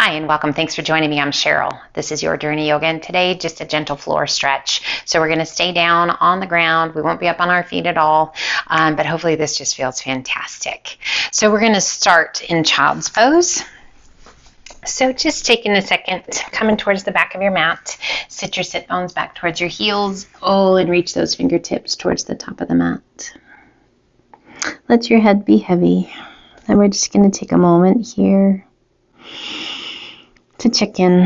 Hi and welcome. Thanks for joining me. I'm Cheryl. This is Your Journey Yoga, and today just a gentle floor stretch. So we're going to stay down on the ground. We won't be up on our feet at all, but hopefully this just feels fantastic. So we're going to start in child's pose. So just taking a second, coming towards the back of your mat, sit your sit bones back towards your heels, and reach those fingertips towards the top of the mat. Let your head be heavy. And we're just going to take a moment here to check in.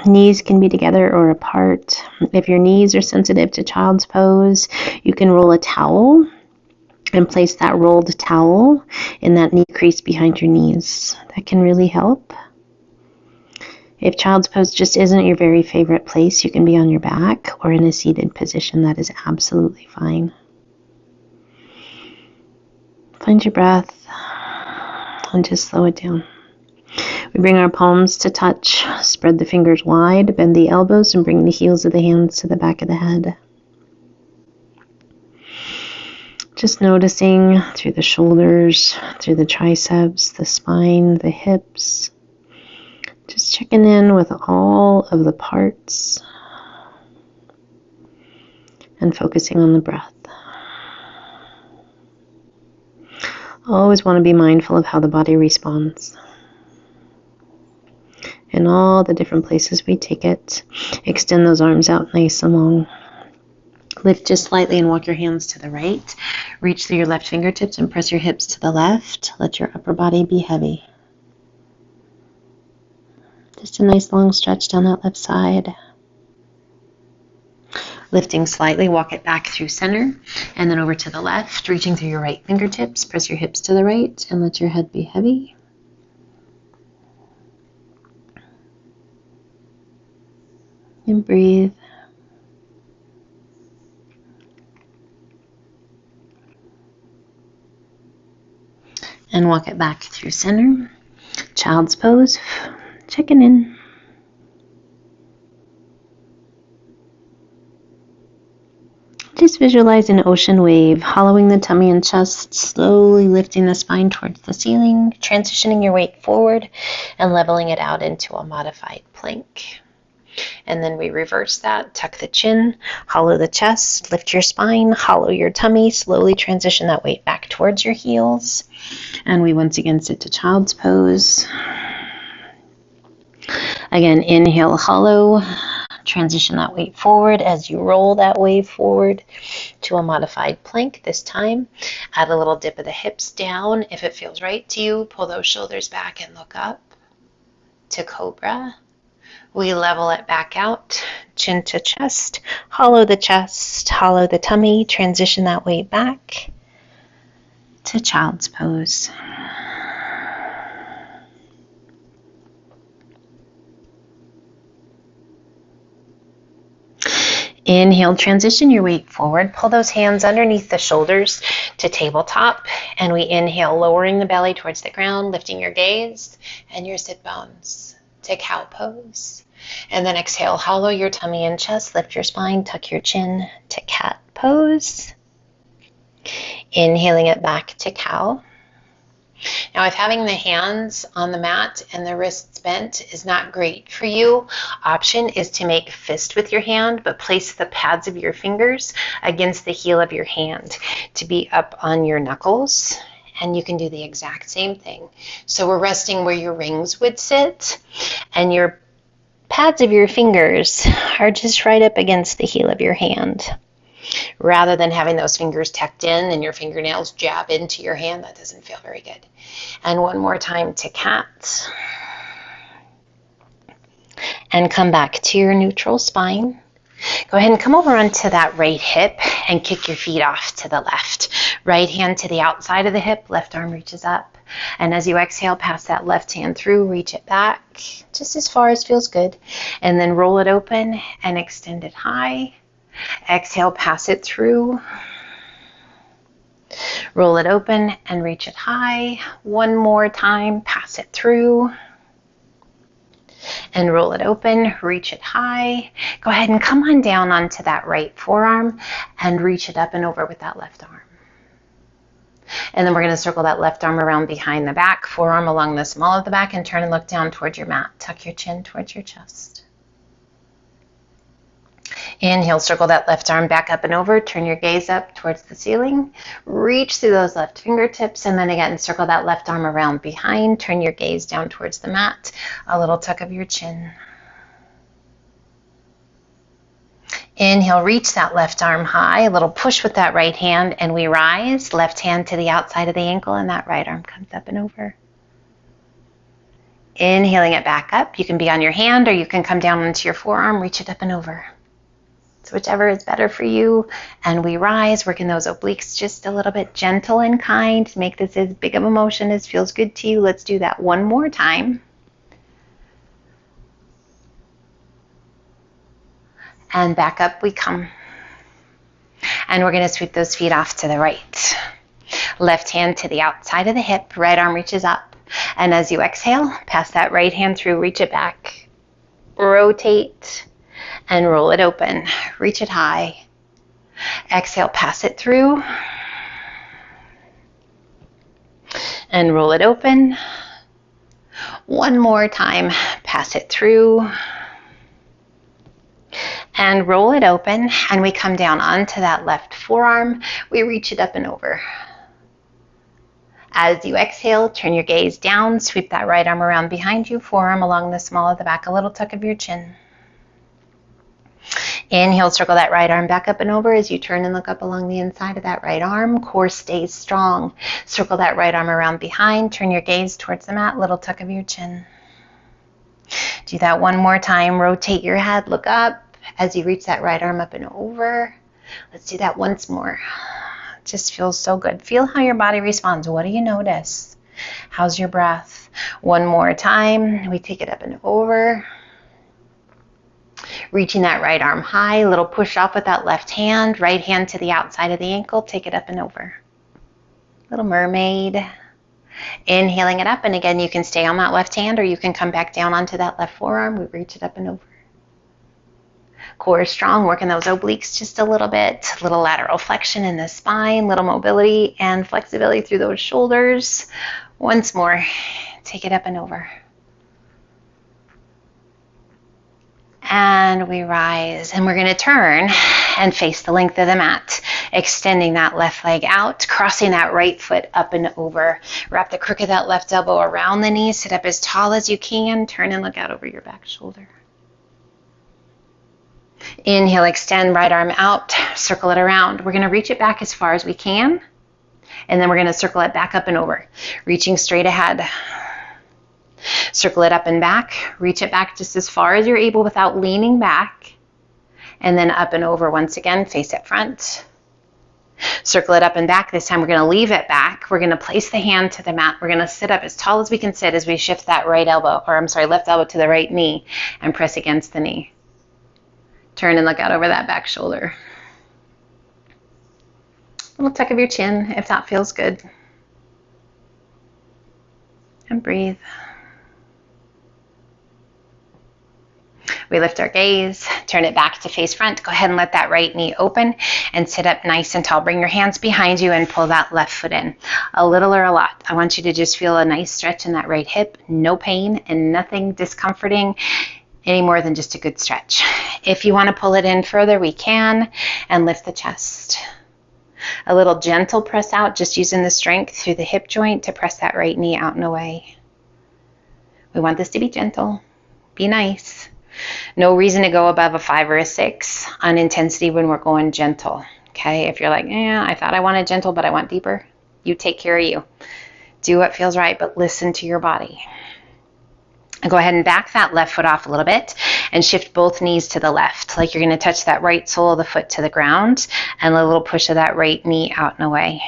Knees can be together or apart. If your knees are sensitive to child's pose, you can roll a towel and place that rolled towel in that knee crease behind your knees. That can really help. If child's pose just isn't your very favorite place, you can be on your back or in a seated position. That is absolutely fine. Find your breath and just slow it down. We bring our palms to touch, spread the fingers wide, bend the elbows, and bring the heels of the hands to the back of the head. Just noticing through the shoulders, through the triceps, the spine, the hips. Just checking in with all of the parts and focusing on the breath. Always want to be mindful of how the body responds. In all the different places we take it, extend those arms out nice and long. Lift just slightly and walk your hands to the right. Reach through your left fingertips and press your hips to the left. Let your upper body be heavy. Just a nice long stretch down that left side. Lifting slightly, walk it back through center and then over to the left. Reaching through your right fingertips, press your hips to the right and let your head be heavy. And breathe. And walk it back through center. Child's pose. Checking in. Just visualize an ocean wave, hollowing the tummy and chest, slowly lifting the spine towards the ceiling, transitioning your weight forward and leveling it out into a modified plank. And then we reverse that, tuck the chin, hollow the chest, lift your spine, hollow your tummy, slowly transition that weight back towards your heels. And we once again sit to child's pose. Again, inhale, hollow, transition that weight forward as you roll that wave forward to a modified plank this time. Add a little dip of the hips down. If it feels right to you, pull those shoulders back and look up to cobra. We level it back out, chin to chest, hollow the tummy, transition that weight back to child's pose. Inhale, transition your weight forward. Pull those hands underneath the shoulders to tabletop. And we inhale, lowering the belly towards the ground, lifting your gaze and your sit bones to cow pose. And then exhale, hollow your tummy and chest, lift your spine, tuck your chin to cat pose. Inhaling it back to cow. Now, if having the hands on the mat and the wrists bent is not great for you, option is to make fist with your hand, but place the pads of your fingers against the heel of your hand to be up on your knuckles. And you can do the exact same thing. So we're resting where your rings would sit, and your pads of your fingers are just right up against the heel of your hand. Rather than having those fingers tucked in and your fingernails jab into your hand, that doesn't feel very good. And one more time to cat. And come back to your neutral spine. Go ahead and come over onto that right hip and kick your feet off to the left. Right hand to the outside of the hip, left arm reaches up. And as you exhale, pass that left hand through, reach it back just as far as feels good. And then roll it open and extend it high. Exhale, pass it through. Roll it open and reach it high. One more time, pass it through. And roll it open, reach it high. Go ahead and come on down onto that right forearm and reach it up and over with that left arm. And then we're going to circle that left arm around behind the back, forearm along the small of the back, and turn and look down towards your mat. Tuck your chin towards your chest. Inhale, circle that left arm back up and over. Turn your gaze up towards the ceiling. Reach through those left fingertips, and then again, circle that left arm around behind. Turn your gaze down towards the mat. A little tuck of your chin. Inhale, reach that left arm high. A little push with that right hand, and we rise. Left hand to the outside of the ankle, and that right arm comes up and over. Inhaling it back up. You can be on your hand, or you can come down into your forearm. Reach it up and over. So whichever is better for you. And we rise, working those obliques just a little bit, gentle and kind. Make this as big of a motion as feels good to you. Let's do that one more time. And back up we come. And we're going to sweep those feet off to the right. Left hand to the outside of the hip. Right arm reaches up. And as you exhale, pass that right hand through, reach it back. Rotate. And roll it open. Reach it high. Exhale, pass it through. And roll it open. One more time. Pass it through. And roll it open. And we come down onto that left forearm. We reach it up and over. As you exhale, turn your gaze down. Sweep that right arm around behind you. Forearm along the small of the back. A little tuck of your chin. Inhale, circle that right arm back up and over as you turn and look up along the inside of that right arm. Core stays strong. Circle that right arm around behind. Turn your gaze towards the mat. Little tuck of your chin. Do that one more time. Rotate your head. Look up as you reach that right arm up and over. Let's do that once more. It just feels so good. Feel how your body responds. What do you notice? How's your breath? One more time. We take it up and over. Reaching that right arm high, a little push off with that left hand, right hand to the outside of the ankle, take it up and over. Little mermaid. Inhaling it up, and again, you can stay on that left hand or you can come back down onto that left forearm. We reach it up and over. Core is strong, working those obliques just a little bit. Little lateral flexion in the spine, little mobility and flexibility through those shoulders. Once more, take it up and over. And we rise, and we're going to turn and face the length of the mat, extending that left leg out, crossing that right foot up and over. Wrap the crook of that left elbow around the knee, sit up as tall as you can, turn and look out over your back shoulder. Inhale, extend right arm out, circle it around. We're going to reach it back as far as we can, and then we're going to circle it back up and over, reaching straight ahead. Circle it up and back, reach it back just as far as you're able without leaning back, and then up and over once again, face it front. Circle it up and back. This time we're going to leave it back. We're going to place the hand to the mat. We're going to sit up as tall as we can sit as we shift that left elbow to the right knee and press against the knee. Turn and look out over that back shoulder. A little tuck of your chin if that feels good. And breathe. We lift our gaze, turn it back to face front. Go ahead and let that right knee open and sit up nice and tall. Bring your hands behind you and pull that left foot in. A little or a lot. I want you to just feel a nice stretch in that right hip. No pain and nothing discomforting any more than just a good stretch. If you want to pull it in further, we can, and lift the chest. A little gentle press out, just using the strength through the hip joint to press that right knee out and away. We want this to be gentle. Be nice. No reason to go above a 5 or a 6 on intensity when we're going gentle. Okay, if you're like, I thought I wanted gentle, but I want deeper, you take care of you. Do what feels right, but listen to your body. And go ahead and back that left foot off a little bit and shift both knees to the left, like you're going to touch that right sole of the foot to the ground, and a little push of that right knee out and away.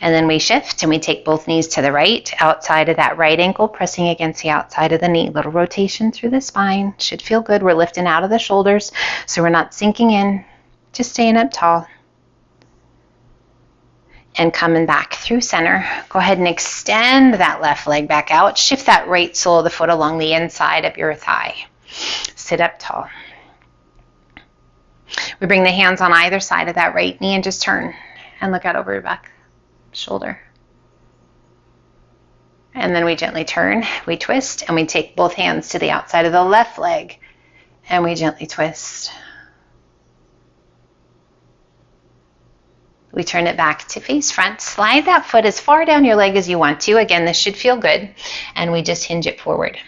And then we shift and we take both knees to the right, outside of that right ankle, pressing against the outside of the knee. Little rotation through the spine. Should feel good. We're lifting out of the shoulders, so we're not sinking in. Just staying up tall. And coming back through center. Go ahead and extend that left leg back out. Shift that right sole of the foot along the inside of your thigh. Sit up tall. We bring the hands on either side of that right knee and just turn and look out over your back shoulder. And then we gently turn, we twist, and we take both hands to the outside of the left leg, and we gently twist. We turn it back to face front. Slide that foot as far down your leg as you want to. Again, this should feel good. And we just hinge it forward.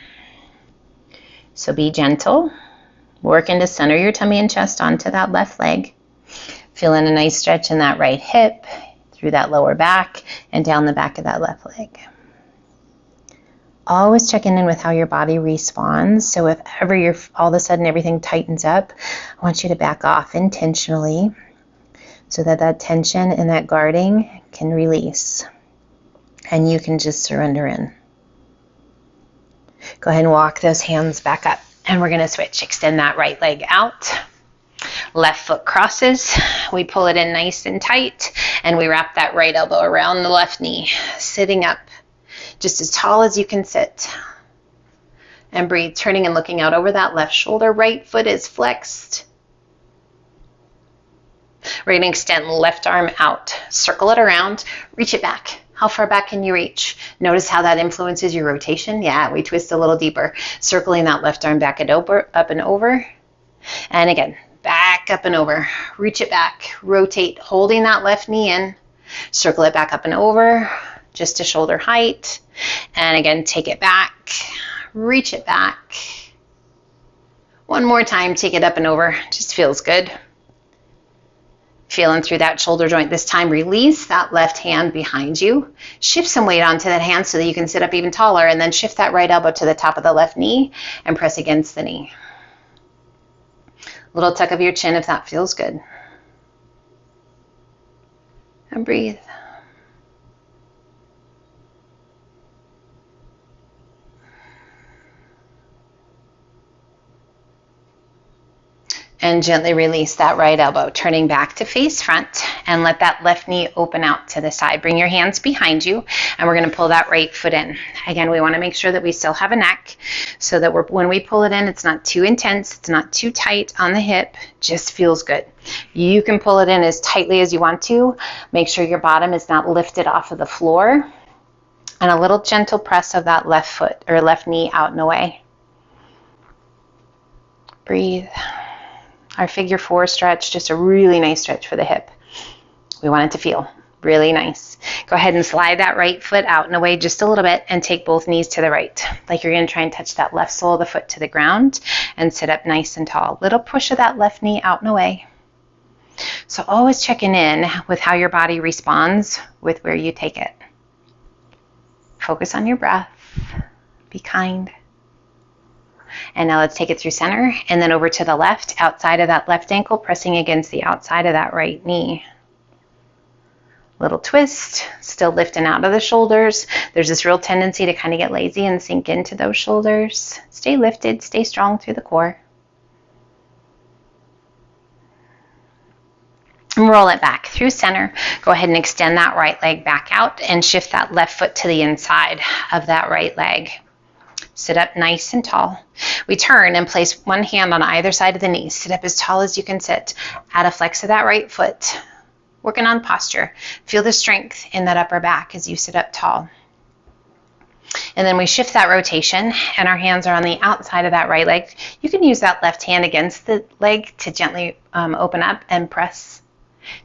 So be gentle. Working to center your tummy and chest onto that left leg. Feeling a nice stretch in that right hip, through that lower back, and down the back of that left leg. Always checking in with how your body responds. So if ever all of a sudden everything tightens up, I want you to back off intentionally so that that tension and that guarding can release and you can just surrender in. Go ahead and walk those hands back up, and we're going to switch. Extend that right leg out. Left foot crosses. We pull it in nice and tight, and we wrap that right elbow around the left knee, sitting up just as tall as you can sit. And breathe, turning and looking out over that left shoulder. Right foot is flexed. We're going to extend left arm out. Circle it around. Reach it back. How far back can you reach? Notice how that influences your rotation. Yeah, we twist a little deeper. Circling that left arm back and over, up and over. And again, back up and over. Reach it back. Rotate, holding that left knee in. Circle it back up and over, just to shoulder height. And again, take it back. Reach it back. One more time, take it up and over. Just feels good. Feeling through that shoulder joint. This time, release that left hand behind you. Shift some weight onto that hand so that you can sit up even taller, and then shift that right elbow to the top of the left knee and press against the knee. Little tuck of your chin if that feels good. And breathe. And gently release that right elbow, turning back to face front, and let that left knee open out to the side. Bring your hands behind you, and we're going to pull that right foot in. Again, we want to make sure that we still have a neck, so that when we pull it in, it's not too intense, it's not too tight on the hip, just feels good. You can pull it in as tightly as you want to. Make sure your bottom is not lifted off of the floor, and a little gentle press of that left foot or left knee out and away. Breathe. Our figure four stretch, just a really nice stretch for the hip. We want it to feel really nice. Go ahead and slide that right foot out and away just a little bit, and take both knees to the right. Like you're going to try and touch that left sole of the foot to the ground and sit up nice and tall. Little push of that left knee out and away. So always checking in with how your body responds with where you take it. Focus on your breath. Be kind. And now let's take it through center, and then over to the left, outside of that left ankle, pressing against the outside of that right knee. Little twist, still lifting out of the shoulders. There's this real tendency to kind of get lazy and sink into those shoulders. Stay lifted, stay strong through the core. And roll it back through center. Go ahead and extend that right leg back out and shift that left foot to the inside of that right leg. Sit up nice and tall. We turn and place one hand on either side of the knee. Sit up as tall as you can sit. Add a flex of that right foot. Working on posture. Feel the strength in that upper back as you sit up tall. And then we shift that rotation, and our hands are on the outside of that right leg. You can use that left hand against the leg to gently open up and press,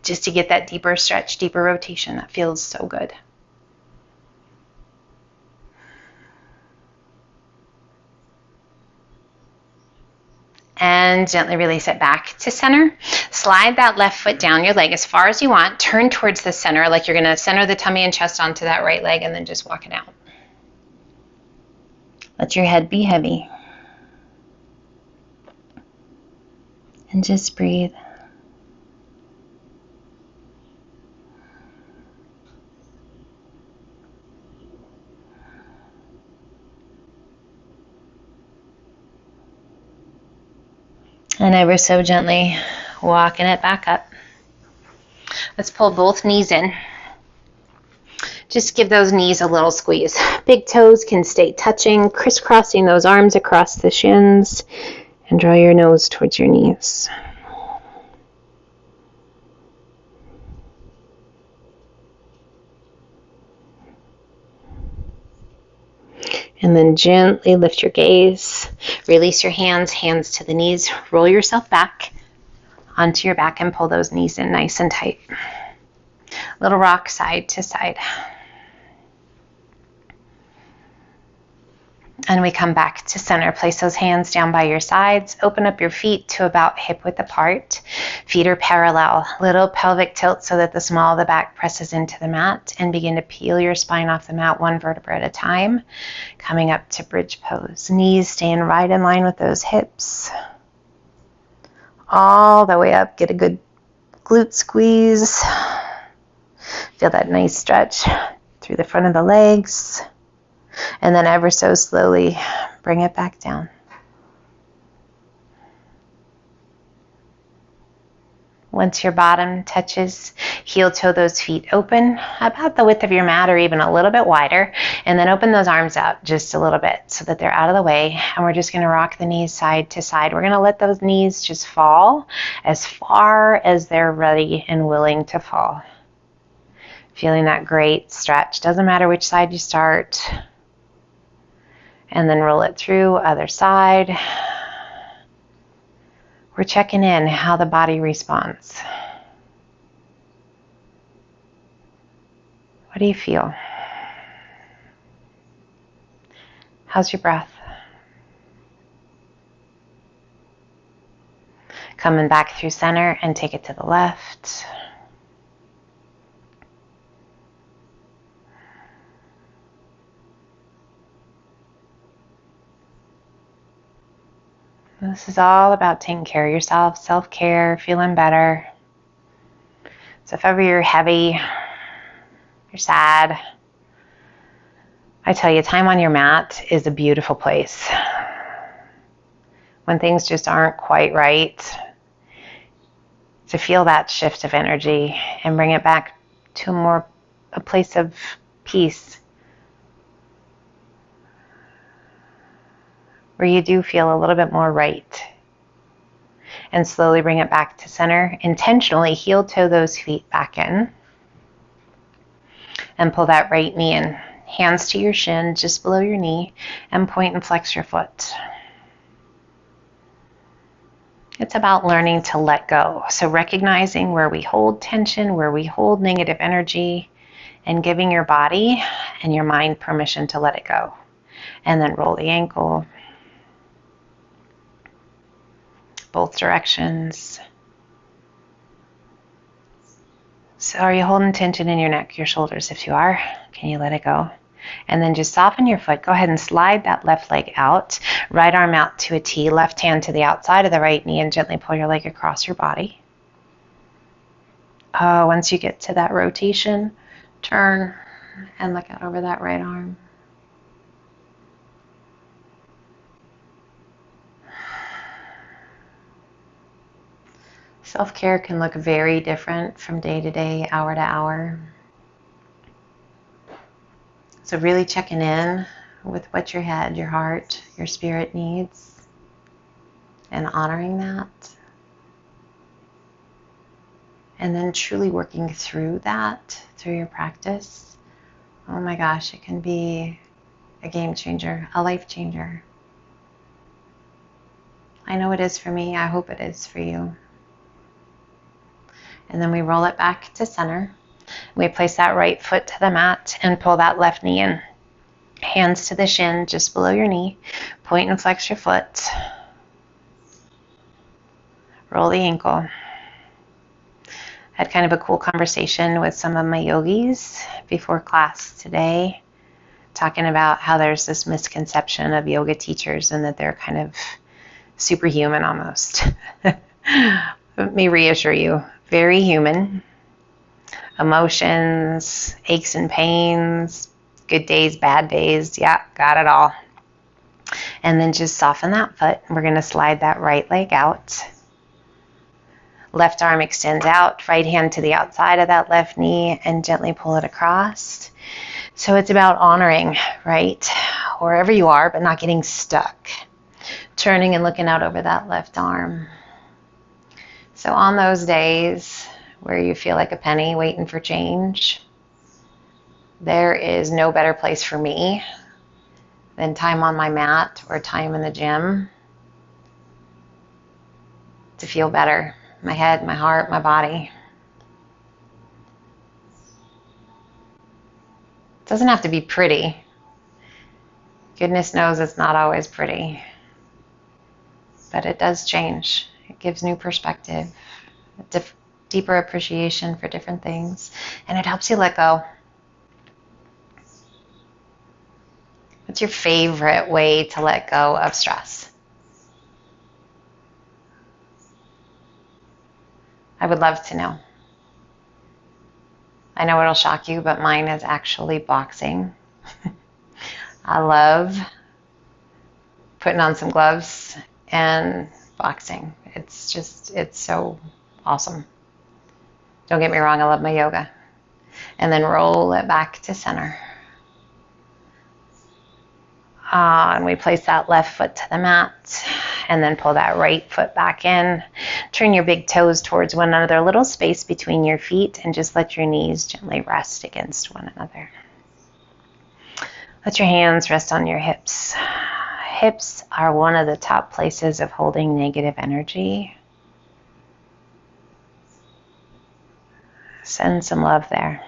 just to get that deeper stretch, deeper rotation. That feels so good. And gently release it back to center. Slide that left foot down your leg as far as you want. Turn towards the center, like you're going to center the tummy and chest onto that right leg, and then just walk it out. Let your head be heavy. And just breathe. And ever so gently walking it back up. Let's pull both knees in. Just give those knees a little squeeze. Big toes can stay touching, crisscrossing those arms across the shins, and draw your nose towards your knees. And then gently lift your gaze. Release your hands, hands to the knees. Roll yourself back onto your back and pull those knees in nice and tight. Little rock side to side. And we come back to center. Place those hands down by your sides. Open up your feet to about hip width apart. Feet are parallel. Little pelvic tilt so that the small of the back presses into the mat. And begin to peel your spine off the mat one vertebra at a time. Coming up to bridge pose. Knees staying right in line with those hips. All the way up. Get a good glute squeeze. Feel that nice stretch through the front of the legs. And then ever so slowly, bring it back down. Once your bottom touches, heel toe those feet open, about the width of your mat or even a little bit wider. And then open those arms out just a little bit so that they're out of the way. And we're just going to rock the knees side to side. We're going to let those knees just fall as far as they're ready and willing to fall. Feeling that great stretch. Doesn't matter which side you start. And then roll it through, other side. We're checking in how the body responds. What do you feel? How's your breath? Coming back through center and take it to the left. This is all about taking care of yourself, self-care, feeling better. So if ever you're heavy, you're sad, I tell you, time on your mat is a beautiful place. When things just aren't quite right, to feel that shift of energy and bring it back to a place of peace. Where you do feel a little bit more right. And slowly bring it back to center. Intentionally heel toe those feet back in. And pull that right knee in. Hands to your shin, just below your knee. And point and flex your foot. It's about learning to let go. So recognizing where we hold tension, where we hold negative energy. And giving your body and your mind permission to let it go. And then roll the ankle. Both directions. So are you holding tension in your neck, your shoulders? If you are, can you let it go? And then just soften your foot. Go ahead and slide that left leg out. Right arm out to a T. Left hand to the outside of the right knee and gently pull your leg across your body. Once you get to that rotation, turn and look out over that right arm. Self-care can look very different from day to day, hour to hour. So really checking in with what your head, your heart, your spirit needs and honoring that. And then truly working through that, through your practice. Oh my gosh, it can be a game changer, a life changer. I know it is for me. I hope it is for you. And then we roll it back to center. We place that right foot to the mat and pull that left knee in. Hands to the shin, just below your knee. Point and flex your foot. Roll the ankle. Had kind of a cool conversation with some of my yogis before class today, talking about how there's this misconception of yoga teachers and that they're kind of superhuman almost. Let me reassure you. Very human. Emotions, aches and pains, good days, bad days. Yeah, got it all. And then just soften that foot. We're going to slide that right leg out. Left arm extends out. Right hand to the outside of that left knee and gently pull it across. So it's about honoring, right? Wherever you are, but not getting stuck. Turning and looking out over that left arm. So on those days where you feel like a penny waiting for change, there is no better place for me than time on my mat or time in the gym to feel better. My head, my heart, my body. It doesn't have to be pretty. Goodness knows it's not always pretty. But it does change. It gives new perspective, a deeper appreciation for different things, and it helps you let go. What's your favorite way to let go of stress? I would love to know. I know it'll shock you, but mine is actually boxing. I love putting on some gloves and boxing. It's so awesome. Don't get me wrong, I love my yoga. And then roll it back to center. And we place that left foot to the mat and then pull that right foot back in. Turn your big toes towards one another, a little space between your feet, and just let your knees gently rest against one another. Let your hands rest on your hips. Hips are one of the top places of holding negative energy. Send some love there.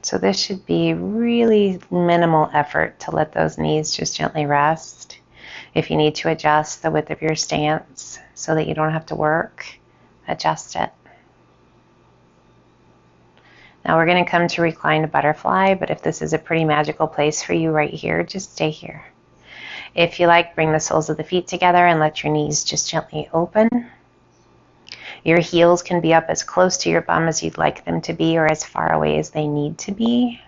So this should be really minimal effort to let those knees just gently rest. If you need to adjust the width of your stance so that you don't have to work, adjust it. Now we're going to come to reclined butterfly, but if this is a pretty magical place for you right here, just stay here. If you like, bring the soles of the feet together and let your knees just gently open. Your heels can be up as close to your bum as you'd like them to be or as far away as they need to be.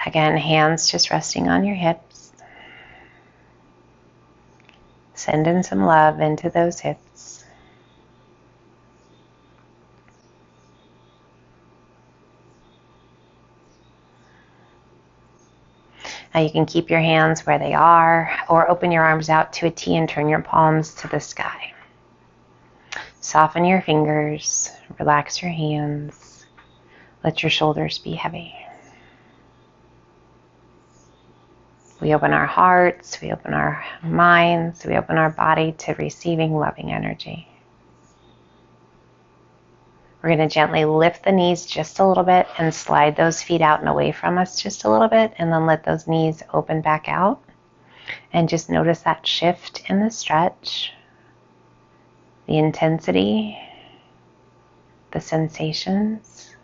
Again, hands just resting on your hips. Send in some love into those hips. Now you can keep your hands where they are or open your arms out to a T and turn your palms to the sky. Soften your fingers, relax your hands, let your shoulders be heavy. We open our hearts, we open our minds, we open our body to receiving loving energy. We're going to gently lift the knees just a little bit and slide those feet out and away from us just a little bit, and then let those knees open back out. And just notice that shift in the stretch, the intensity, the sensations.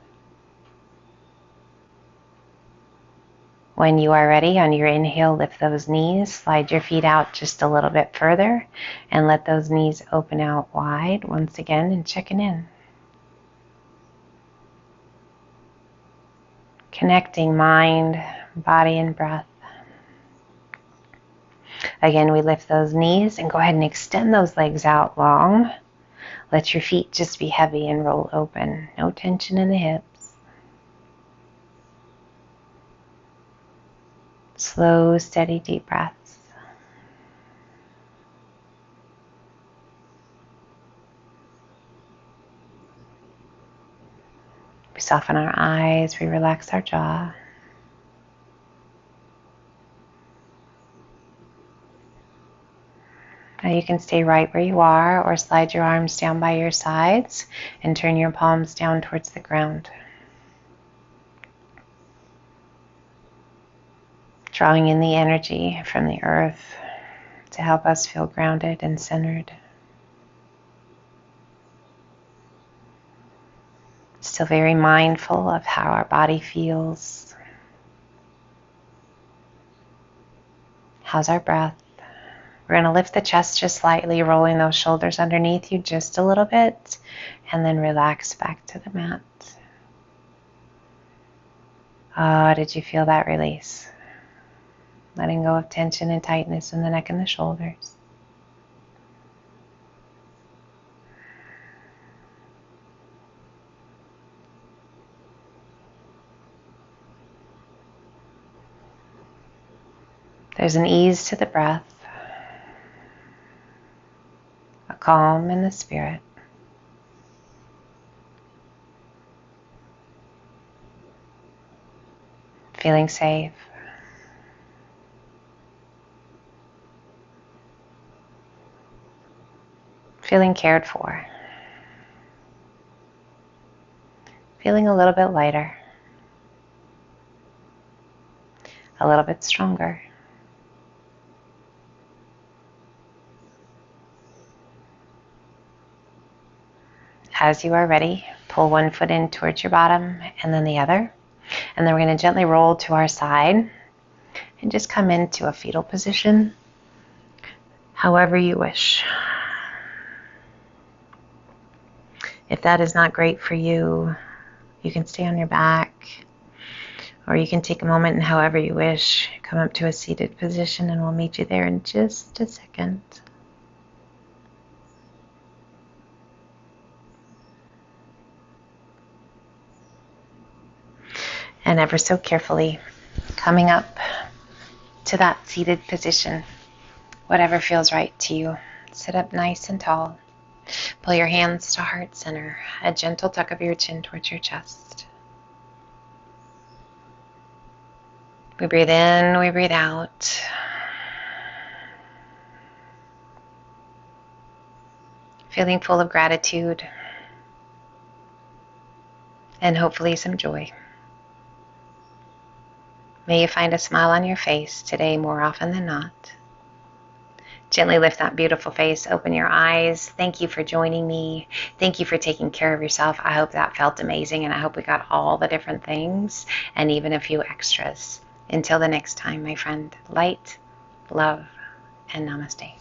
When you are ready, on your inhale, lift those knees, slide your feet out just a little bit further, and let those knees open out wide once again, and checking in. Connecting mind, body, and breath. Again, we lift those knees and go ahead and extend those legs out long. Let your feet just be heavy and roll open. No tension in the hips. Slow, steady, deep breaths. We soften our eyes, we relax our jaw. Now you can stay right where you are or slide your arms down by your sides and turn your palms down towards the ground. Drawing in the energy from the earth to help us feel grounded and centered. Still very mindful of how our body feels. How's our breath? We're going to lift the chest just slightly, rolling those shoulders underneath you just a little bit, and then relax back to the mat. Oh, did you feel that release? Letting go of tension and tightness in the neck and the shoulders. There's an ease to the breath, a calm in the spirit. Feeling safe. Feeling cared for. Feeling a little bit lighter. A little bit stronger. As you are ready, pull one foot in towards your bottom and then the other. And then we're going to gently roll to our side and just come into a fetal position, however you wish. If that is not great for you, you can stay on your back, or you can take a moment and however you wish, come up to a seated position, and we'll meet you there in just a second. And ever so carefully, coming up to that seated position, whatever feels right to you. Sit up nice and tall. Pull your hands to heart center, a gentle tuck of your chin towards your chest. We breathe in, we breathe out. Feeling full of gratitude and hopefully some joy. May you find a smile on your face today more often than not. Gently lift that beautiful face, open your eyes. Thank you for joining me. Thank you for taking care of yourself. I hope that felt amazing, and I hope we got all the different things and even a few extras. Until the next time, my friend, light, love, and namaste.